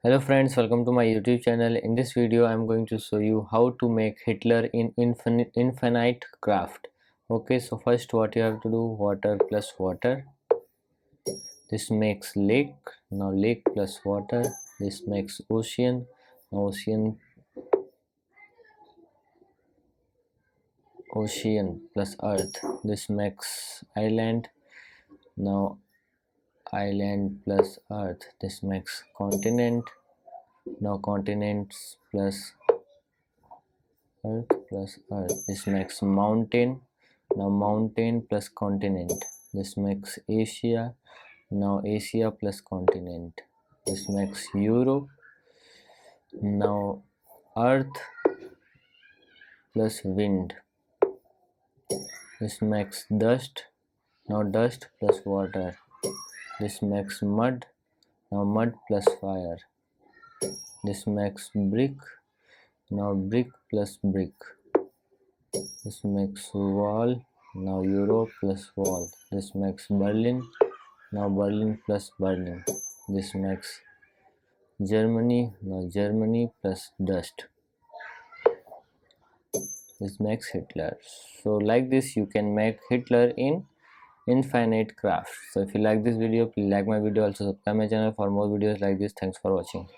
Hello friends, welcome to my YouTube channel. In this video I am going to show you how to make Hitler in infinite craft. Okay, so first what you have to do, water plus water, this makes lake. Now lake plus water, this makes ocean. Now ocean plus earth, this makes island. Now island plus earth, this makes continent. Now continents plus earth, this makes mountain. Now mountain plus continent, this makes Asia. Now Asia plus continent, this makes Europe. Now earth plus wind, this makes dust. Now dust plus water, this makes mud. Now mud plus fire, this makes brick. Now brick plus brick, this makes wall. Now Europe plus wall, this makes Berlin. Now Berlin plus Berlin, this makes Germany. Now Germany plus dust, this makes Hitler. So like this you can make Hitler in infinite craft. So if you like this video, please like my video, also subscribe my channel for more videos like this. Thanks for watching.